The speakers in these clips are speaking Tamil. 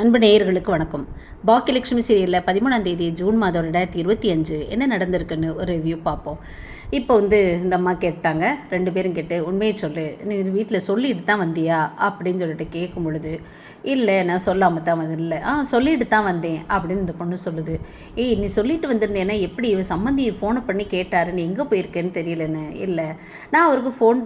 அன்பு நேயர்களுக்கு வணக்கம். பாக்கியலட்சுமி சீரியலில் 13ஆம் தேதி ஜூன் மாதம் 2025 என்ன நடந்திருக்குன்னு ஒரு ரிவ்யூ பார்ப்போம். இப்போ இந்த அம்மா கேட்டாங்க, 2 பேரும் கேட்டு உண்மையை சொல்லு, நீ வீட்டில் சொல்லிட்டு தான் வந்தியா அப்படின்னு சொல்லிட்டு கேட்கும் பொழுது, இல்லை நான் சொல்லாமல் தான் இல்லை சொல்லிட்டு தான் வந்தேன் அப்படின்னு இந்த பொண்ணு சொல்லுது. நீ சொல்லிட்டு வந்திருந்தேன்னா எப்படி சம்மந்தி ஃபோனை பண்ணி கேட்டார், நீ எங்கே போயிருக்கேன்னு தெரியலன்னு. இல்லை நான் அவருக்கு ஃபோன்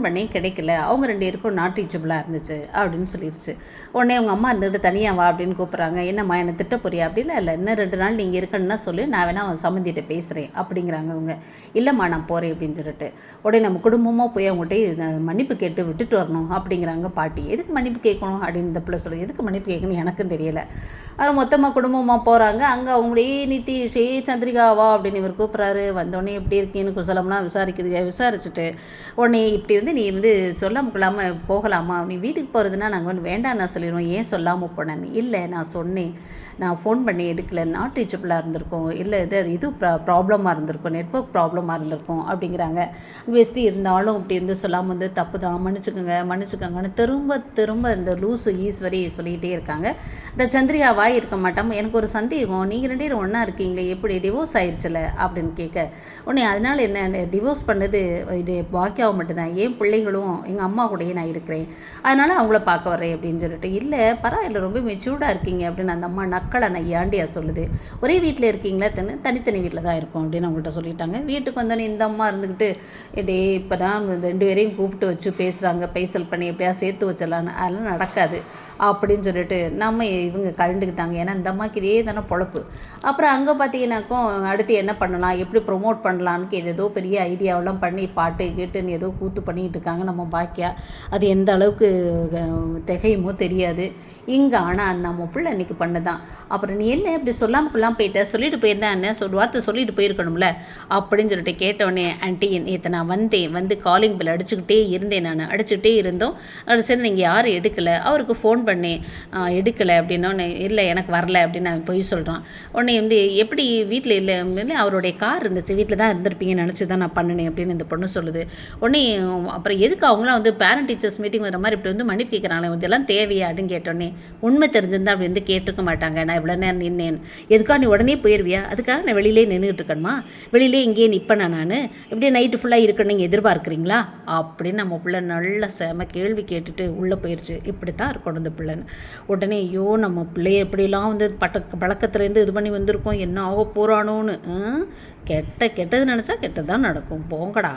பண்ணேன் கிடைக்கல, அவங்க 2 பேருக்கும் நாட் ரீச்சபிளாக இருந்துச்சு அப்படின்னு சொல்லிடுச்சு. உடனே அவங்க அம்மா இருந்துட்டு தனியாக வா அப்படின்னு கூப்பிட்றாங்க. என்னம்மா என்னை திட்ட போறியா? அப்படிலாம் இல்லை, இன்னும் 2 நாள் நீங்கள் இருக்கணுன்னா சொல்லி நான் வேணா அவன் சம்மந்திட்ட பேசுகிறேன் அப்படிங்கிறாங்க அவங்க. இல்லைம்மா நான் போகிறேன் அப்படின்னு சொல்லிட்டு உடனே நம்ம குடும்பமாக போய் அவங்ககிட்ட மன்னிப்பு கேட்டு விட்டுட்டு வரணும் அப்படிங்கிறாங்க பாட்டி. எதுக்கு மன்னிப்பு கேட்கணும் அப்படின்னு இந்த பிள்ளை சொல்லுது. எதுக்கு மன்னிப்பு கேட்கணும் எனக்கும் தெரியலை. அவர் மொத்தமாக குடும்பமாக போகிறாங்க. அங்கே அவங்களே நிதிஷ் சந்திரிகாவா அப்படின்னு இவர் கூப்பிட்றாரு. வந்தோடனே எப்படி இருக்கீன்னு குசலம்லாம் விசாரிச்சுட்டு உடனே இப்படி நீ சொல்லாமல் கொள்ளாமல் போகலாமா, நீ வீட்டுக்கு போகிறதுனா நாங்கள் வேண்டாம் நான் சொல்லிடுவோம், ஏன் சொல்லாமல் போனேன். இல்லை நான் சொன்னேன், நான் ஃபோன் பண்ணி எடுக்கல, நாட் ரீச்சபிளாக இருந்திருக்கும், இல்லை இது ப்ராப்ளமாக இருந்திருக்கும், நெட்ஒர்க் ப்ராப்ளமாக இருந்திருக்கும் அப்படிங்கிறாங்க. பெஸ்ட்டு இருந்தாலும் இப்படி சொல்லாமல் தப்பு தான், மன்னிச்சுக்கோங்கன்னு திரும்ப இந்த லூசு ஈஸ்வரி சொல்லிகிட்டே இருக்காங்க. இந்த சந்திரிகா வாய் இருக்க மாட்டாமல் எனக்கு ஒரு சந்தேகம், நீங்கள் 2 பேரும் ஒன்றா இருக்கீங்களே, எப்படி டிவோர்ஸ் ஆயிடுச்சுல அப்படின்னு கேட்க உடனே அதனால் என்ன டிவோர்ஸ் பண்ணது இது பாக்கியாவை மட்டும்தான், ஏன் பிள்ளைகளும் எங்கள் அம்மா கூடயே நான் இருக்கிறேன், அதனால் அவங்கள பார்க்க வரேன் அப்படின்னு சொல்லிட்டு. இல்லை பரவாயில்ல ரொம்ப மெச்சூர்டாக இருக்கீங்க அப்படின்னு அந்த அம்மா நக்களை நையாண்டியா சொல்லுது. ஒரே வீட்டில் இருக்கீங்களா? தனித்தனி வீட்டில் தான் இருக்கும் அப்படின்னு அவங்கள்ட்ட சொல்லிட்டாங்க. வீட்டுக்கு வந்தோன்னே இந்த அம்மா இருந்துக்கிட்டு இப்போ தான் 2 பேரையும் கூப்பிட்டு வச்சு பேசுகிறாங்க, பைசல் பண்ணி எப்படியா சேர்த்து வச்சிடலான்னு. அதெல்லாம் நடக்காது அப்படின்னு சொல்லிட்டு இவங்க கலந்துக்கிட்டாங்க. ஏன்னா இந்த அம்மாவுக்கு இதே தானே பொழப்பு. அப்புறம் அங்கே பார்த்தீங்கன்னாக்கும் அடுத்து என்ன பண்ணலாம், எப்படி ப்ரொமோட் பண்ணலான்னு ஏதோ பெரிய ஐடியாவெல்லாம் பண்ணி பாட்டு கேட்டுன்னு ஏதோ கூத்து பண்ணிகிட்டு இருக்காங்க நம்ம பாக்கியா. அது எந்த அளவுக்கு திகையுமோ தெரியாது இங்கே. ஆனால் நம்ம பிள்ளை அன்றைக்கி பண்ணதான். அப்புறம் நீ என்ன இப்படி சொல்லாமல் போயிட்ட, சொல்லிட்டு போயிருந்தேன், என்ன வார்த்தை சொல்லிட்டு போயிருக்கணும்ல அப்படின்னு சொல்லிட்டு கேட்டவுடனே, ஆண்டி நேற்று நான் வந்து காலிங் பில் அடிச்சுக்கிட்டே இருந்தோம். சரி நீங்கள் யாரும் எடுக்கலை, அவருக்கு ஃபோன் பண்ணேன் எடுக்கலை அப்படின்னோடனே, இல்லை எனக்கு வரல அப்படின்னு நான் போய் சொல்கிறான். உடனே எப்படி வீட்டில் இல்லை, அவருடைய கார் இருந்துச்சு, வீட்டில் தான் இருந்திருப்பீங்கன்னு நினச்சி தான் நான் பண்ணினேன் அப்படின்னு இந்த பொண்ணு சொல்லுது. உடனே அப்புறம் எதுக்கு அவங்களாம் பேரண்ட் டீச்சர்ஸ் மீட்டிங் வர மாதிரி இப்படி மன்னிப்பு கேட்குறாங்களே, இதெல்லாம் தேவையா அப்படின்னு கேட்டோடனே, உண்மை தெரிஞ்சிருந்தா அப்படி கேட்டிருக்க மாட்டாங்க. நான் இவ்வளோ நேரம் நின்னேன், எதுக்காக நீ உடனே போயிடுவியா, அதுக்காக நான் வெளியிலே நின்றுட்டு இருக்கணுமா, வெளியிலே இங்கேயே நிற்பேன் நான் இப்படியே நைட்டு ஃபுல்லாக இருக்கணும் நீங்கள் எதிர்பார்க்குறீங்களா அப்படின்னு நம்ம பிள்ளை நல்ல செம கேள்வி கேட்டுட்டு உள்ளே போயிடுச்சு. இப்படி தான் இருக்கணும் இந்த பிள்ளைன்னு. உடனே ஐயோ நம்ம பிள்ளைய எப்படிலாம் பழக்கத்துலேருந்து இது பண்ணி வந்திருக்கோம், என்ன ஆக போகிறானோன்னு. கெட்டது நினச்சா கெட்டது தான் நடக்கும், போங்கடா.